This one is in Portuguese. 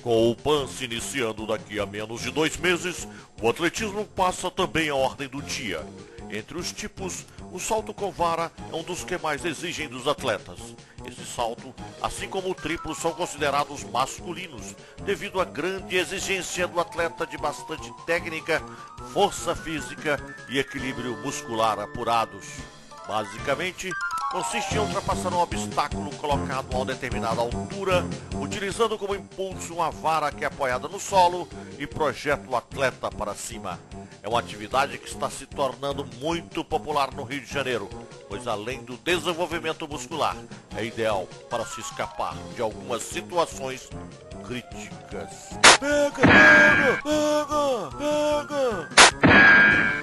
Com o PAN se iniciando daqui a menos de 2 meses, o atletismo passa também à ordem do dia. Entre os tipos, o salto com vara é um dos que mais exigem dos atletas. Esse salto, assim como o triplo, são considerados masculinos, devido à grande exigência do atleta de bastante técnica, força física e equilíbrio muscular apurados. Basicamente, consiste em ultrapassar um obstáculo colocado a uma determinada altura, utilizando como impulso uma vara que é apoiada no solo e projeta o atleta para cima. É uma atividade que está se tornando muito popular no Rio de Janeiro, pois além do desenvolvimento muscular, é ideal para se escapar de algumas situações críticas. Pega, pega, pega, pega!